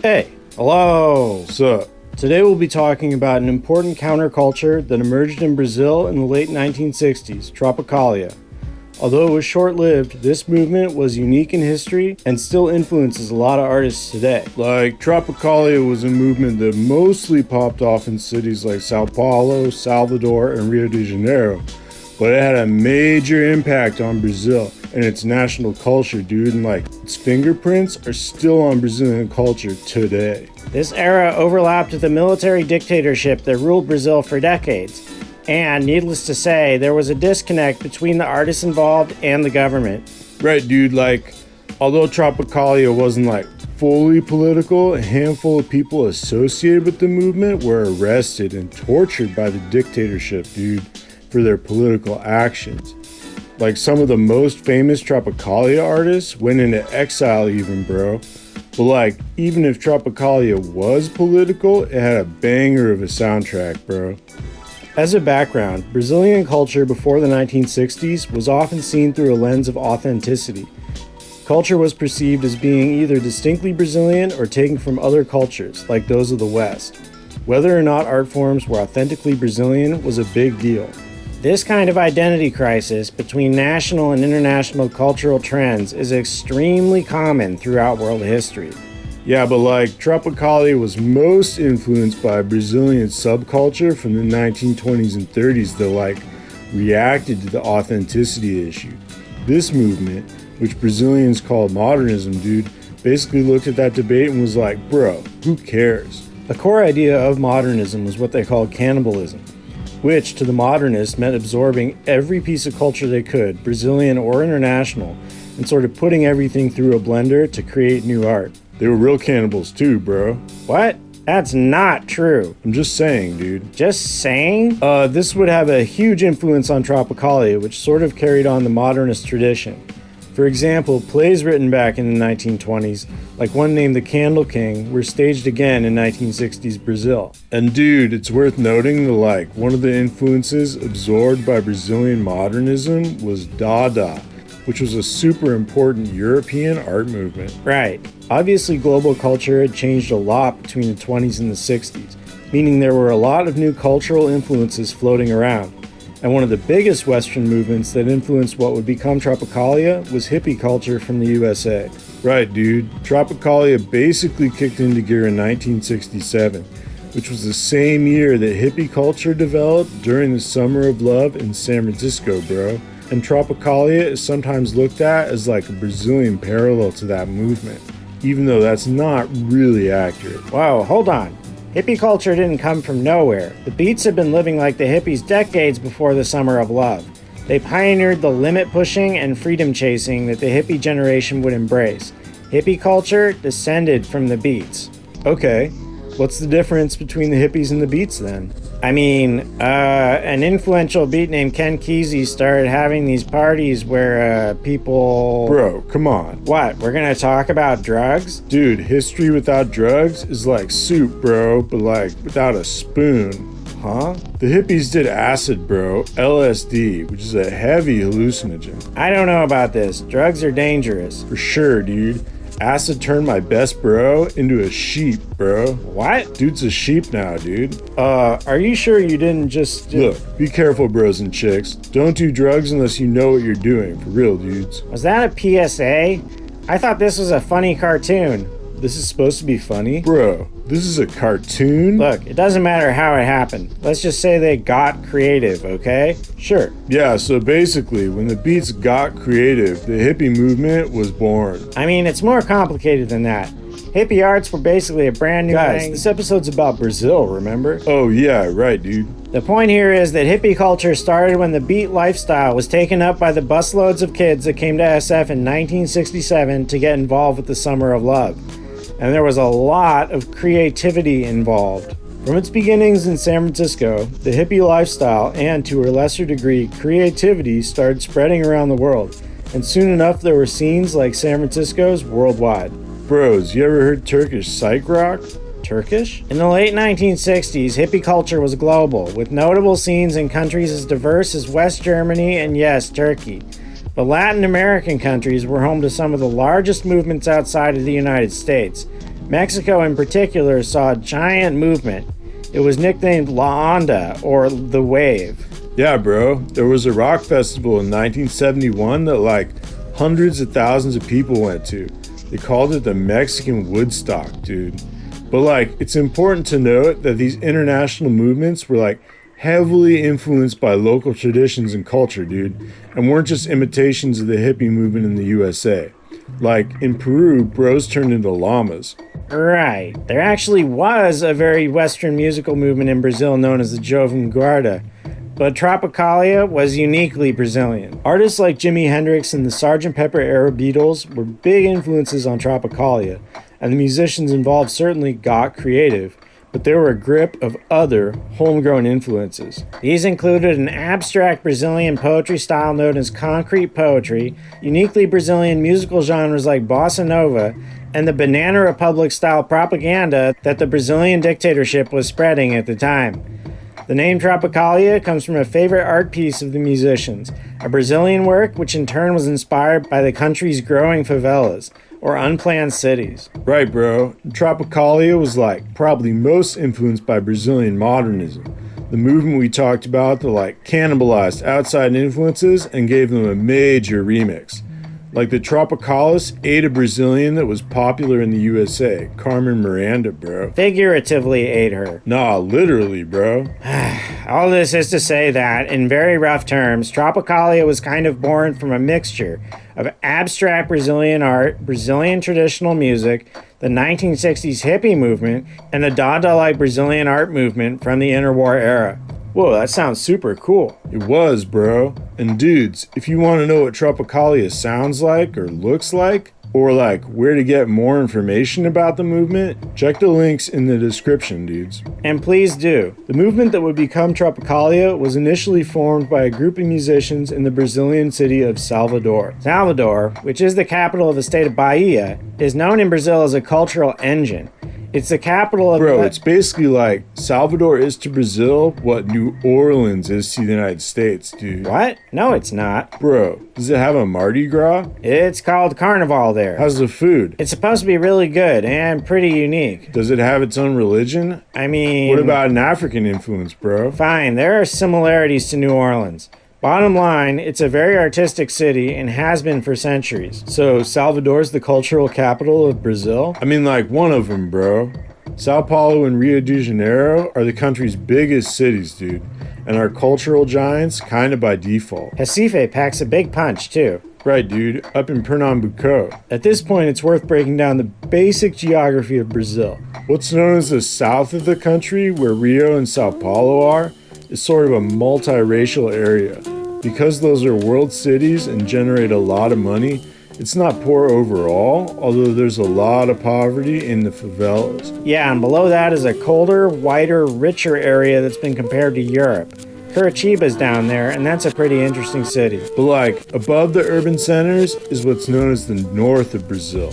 Hey, hello. What's up? Today we'll be talking about an important counterculture that emerged in Brazil in the late 1960s, Tropicalia. Although it was short-lived, this movement was unique in history and still influences a lot of artists today. Like, Tropicalia was a movement that mostly popped off in cities like Sao Paulo, Salvador, and Rio de Janeiro, but it had a major impact on Brazil and its national culture, dude, and its fingerprints are still on Brazilian culture today. This era overlapped with the military dictatorship that ruled Brazil for decades. And needless to say, there was a disconnect between the artists involved and the government. Right, dude, although Tropicalia wasn't fully political, a handful of people associated with the movement were arrested and tortured by the dictatorship, dude, for their political actions. Some of the most famous Tropicalia artists went into exile even, bro. But even if Tropicalia was political, it had a banger of a soundtrack, bro. As a background, Brazilian culture before the 1960s was often seen through a lens of authenticity. Culture was perceived as being either distinctly Brazilian or taken from other cultures, like those of the West. Whether or not art forms were authentically Brazilian was a big deal. This kind of identity crisis between national and international cultural trends is extremely common throughout world history. Yeah, but Tropicalia was most influenced by Brazilian subculture from the 1920s and 30s that reacted to the authenticity issue. This movement, which Brazilians called modernism, dude, basically looked at that debate and was bro, who cares? The core idea of modernism was what they called cannibalism, which to the modernists meant absorbing every piece of culture they could, Brazilian or international, and sort of putting everything through a blender to create new art. They were real cannibals too, bro. What? That's not true. I'm just saying, dude. Just saying? This would have a huge influence on Tropicalia, which sort of carried on the modernist tradition. For example, plays written back in the 1920s, like one named The Candle King, were staged again in 1960s Brazil. And dude, it's worth noting that one of the influences absorbed by Brazilian modernism was Dada, which was a super important European art movement. Right. Obviously, global culture had changed a lot between the 20s and the 60s, meaning there were a lot of new cultural influences floating around. And one of the biggest Western movements that influenced what would become Tropicalia was hippie culture from the USA. Right, dude. Tropicalia basically kicked into gear in 1967, which was the same year that hippie culture developed during the Summer of Love in San Francisco, bro. And Tropicalia is sometimes looked at as a Brazilian parallel to that movement, even though that's not really accurate. Whoa, hold on. Hippie culture didn't come from nowhere. The Beats had been living like the hippies decades before the Summer of Love. They pioneered the limit pushing and freedom chasing that the hippie generation would embrace. Hippie culture descended from the Beats. Okay, what's the difference between the hippies and the Beats then? I mean, an influential beat named Ken Kesey started having these parties where people... Bro, come on. What, we're gonna talk about drugs? Dude, history without drugs is like soup, bro, but without a spoon. Huh? The hippies did acid, bro, LSD, which is a heavy hallucinogen. I don't know about this. Drugs are dangerous. For sure, dude. Acid turned my best bro into a sheep, bro. What? Dude's a sheep now, dude. Are you sure you didn't just... Look, be careful, bros and chicks. Don't do drugs unless you know what you're doing, for real, dudes. Was that a PSA? I thought this was a funny cartoon. This is supposed to be funny? Bro, this is a cartoon? Look, it doesn't matter how it happened. Let's just say they got creative, okay? Sure. Yeah, so basically, when the Beats got creative, the hippie movement was born. I mean, it's more complicated than that. Hippie arts were basically a brand new thing. This episode's about Brazil, remember? Oh yeah, right, dude. The point here is that hippie culture started when the beat lifestyle was taken up by the busloads of kids that came to SF in 1967 to get involved with the Summer of Love. And there was a lot of creativity involved. From its beginnings in San Francisco, the hippie lifestyle and, to a lesser degree, creativity started spreading around the world. And soon enough, there were scenes like San Francisco's worldwide. Bros, you ever heard Turkish psych rock? Turkish? In the late 1960s, hippie culture was global, with notable scenes in countries as diverse as West Germany and, yes, Turkey. The Latin American countries were home to some of the largest movements outside of the United States. Mexico in particular saw a giant movement. It was nicknamed La Onda, or the Wave. Yeah, bro. There was a rock festival in 1971 that like hundreds of thousands of people went to. They called it the Mexican Woodstock, dude. But like, it's important to note that these international movements were like heavily influenced by local traditions and culture, dude, and weren't just imitations of the hippie movement in the USA. Like, in Peru, bros turned into llamas. Right. There actually was a very Western musical movement in Brazil known as the Jovem Guarda, but Tropicalia was uniquely Brazilian. Artists like Jimi Hendrix and the Sgt. Pepper era Beatles were big influences on Tropicalia, and the musicians involved certainly got creative, but there were a grip of other homegrown influences. These included an abstract Brazilian poetry style known as concrete poetry, uniquely Brazilian musical genres like bossa nova, and the Banana Republic style propaganda that the Brazilian dictatorship was spreading at the time. The name Tropicalia comes from a favorite art piece of the musicians, a Brazilian work which in turn was inspired by the country's growing favelas, or unplanned cities. Right, bro. Tropicalia was like probably most influenced by Brazilian modernism, the movement we talked about that like cannibalized outside influences and gave them a major remix. Like the Tropicalis ate a Brazilian that was popular in the USA, Carmen Miranda, bro. Figuratively ate her. Nah, literally, bro. All this is to say that, in very rough terms, Tropicalia was kind of born from a mixture of abstract Brazilian art, Brazilian traditional music, the 1960s hippie movement, and the Dada-like Brazilian art movement from the interwar era. Whoa, that sounds super cool. It was, bro. And dudes, if you want to know what Tropicalia sounds like or looks like, or like where to get more information about the movement, check the links in the description, dudes. And please do. The movement that would become Tropicalia was initially formed by a group of musicians in the Brazilian city of Salvador. Salvador, which is the capital of the state of Bahia, is known in Brazil as a cultural engine. It's the capital of... Bro, it's basically like Salvador is to Brazil what New Orleans is to the United States, dude. What? No, it's not. Bro, does it have a Mardi Gras? It's called Carnival there. How's the food? It's supposed to be really good and pretty unique. Does it have its own religion? I mean... What about an African influence, bro? Fine, there are similarities to New Orleans. Bottom line, it's a very artistic city and has been for centuries. So, Salvador's the cultural capital of Brazil? I mean, like, one of them, bro. Sao Paulo and Rio de Janeiro are the country's biggest cities, dude, and are cultural giants kind of by default. Recife packs a big punch, too. Right, dude, up in Pernambuco. At this point, it's worth breaking down the basic geography of Brazil. What's known as the south of the country, where Rio and Sao Paulo are, is sort of a multiracial area. Because those are world cities and generate a lot of money, it's not poor overall, although there's a lot of poverty in the favelas. Yeah, and below that is a colder, whiter, richer area that's been compared to Europe. Curitiba's down there, and that's a pretty interesting city. But like, above the urban centers is what's known as the north of Brazil,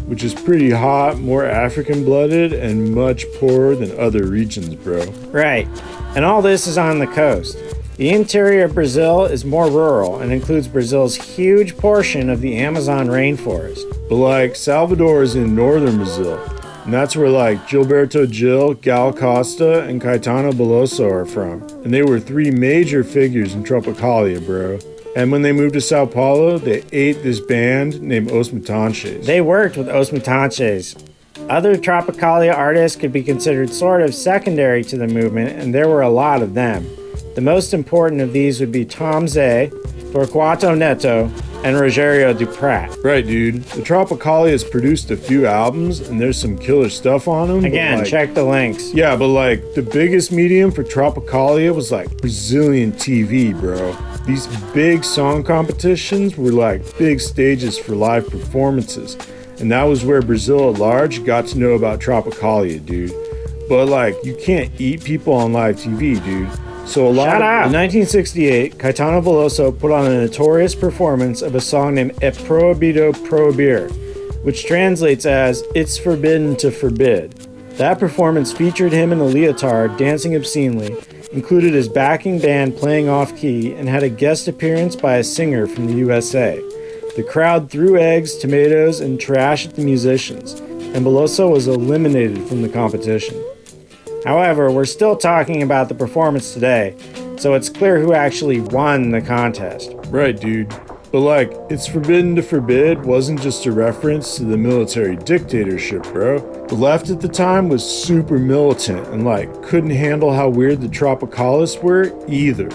which is pretty hot, more African-blooded, and much poorer than other regions, bro. Right, and all this is on the coast. The interior of Brazil is more rural and includes Brazil's huge portion of the Amazon rainforest. But like, Salvador is in northern Brazil, and that's where like Gilberto Gil, Gal Costa, and Caetano Veloso are from. And they were three major figures in Tropicalia, bro. And when they moved to Sao Paulo, they ate this band named Os Mutantes. They worked with Os Mutantes. Other Tropicalia artists could be considered sort of secondary to the movement, and there were a lot of them. The most important of these would be Tom Zé, Torquato Neto, and Rogério Duprat. Right, dude. The Tropicalia has produced a few albums, and there's some killer stuff on them. Again, check the links. Yeah, but like, the biggest medium for Tropicalia was like Brazilian TV, bro. These big song competitions were like big stages for live performances, and that was where Brazil at large got to know about Tropicalia, dude. But like, you can't eat people on live TV, dude. So a lot Shut up! In 1968, Caetano Veloso put on a notorious performance of a song named E Proibido Proibir, which translates as "It's Forbidden to Forbid." That performance featured him in a leotard dancing obscenely, included his backing band playing off-key, and had a guest appearance by a singer from the USA. The crowd threw eggs, tomatoes, and trash at the musicians. and Veloso was eliminated from the competition. However, we're still talking about the performance today, so it's clear who actually won the contest. Right, dude. But like, It's Forbidden to Forbid wasn't just a reference to the military dictatorship, bro. The left at the time was super militant and like couldn't handle how weird the Tropicalists were either.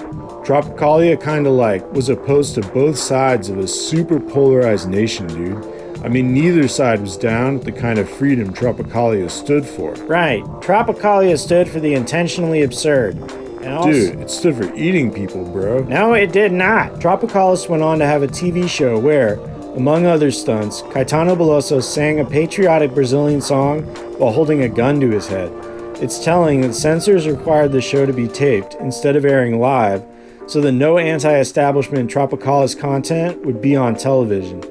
Tropicalia kinda like was opposed to both sides of a super polarized nation, dude. I mean, neither side was down with the kind of freedom Tropicalia stood for. Right. Tropicalia stood for the intentionally absurd. And also, dude, it stood for eating people, bro. No, it did not. Tropicalists went on to have a TV show where, among other stunts, Caetano Veloso sang a patriotic Brazilian song while holding a gun to his head. It's telling that censors required the show to be taped instead of airing live, so that no anti-establishment Tropicalist content would be on television.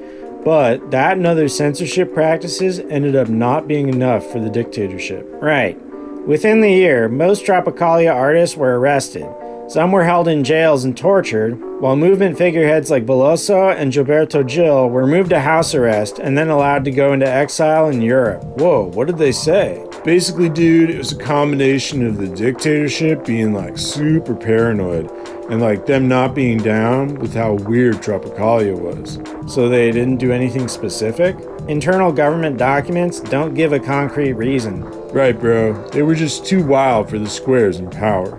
But that and other censorship practices ended up not being enough for the dictatorship. Right. Within the year, most Tropicalia artists were arrested. Some were held in jails and tortured, while movement figureheads like Veloso and Gilberto Gil were moved to house arrest and then allowed to go into exile in Europe. Whoa, what did they say? Basically, dude, it was a combination of the dictatorship being like super paranoid and like them not being down with how weird Tropicalia was. So they didn't do anything specific? Internal government documents don't give a concrete reason. Right, bro. They were just too wild for the squares in power.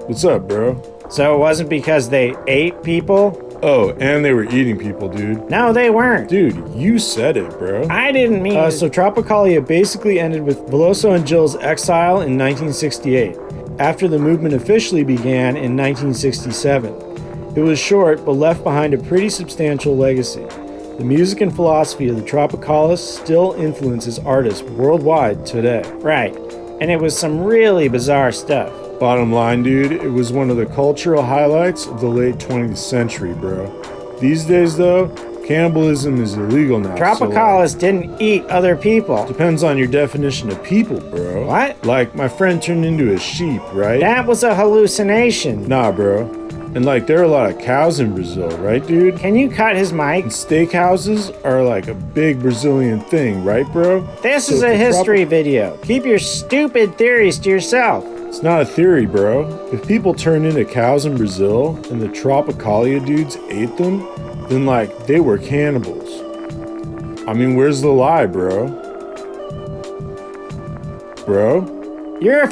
What's up, bro? So it wasn't because they ate people? Oh, and they were eating people, dude. No, they weren't. Dude, you said it, bro. I didn't mean So Tropicalia basically ended with Veloso and Gil's exile in 1968, after the movement officially began in 1967. It was short, but left behind a pretty substantial legacy. The music and philosophy of the Tropicalists still influences artists worldwide today. Right, and it was some really bizarre stuff. Bottom line, dude, it was one of the cultural highlights of the late 20th century, bro. These days, though, cannibalism is illegal now. Tropicalists didn't eat other people. Depends on your definition of people, bro. What? Like, my friend turned into a sheep, right? That was a hallucination. Nah, bro. And like, there are a lot of cows in Brazil, right, dude? Can you cut his mic? And steakhouses are like a big Brazilian thing, right, bro? This is a history video. Keep your stupid theories to yourself. It's not a theory, bro. If people turned into cows in Brazil and the Tropicalia dudes ate them, then like, they were cannibals. I mean, where's the lie, bro? Bro? You're a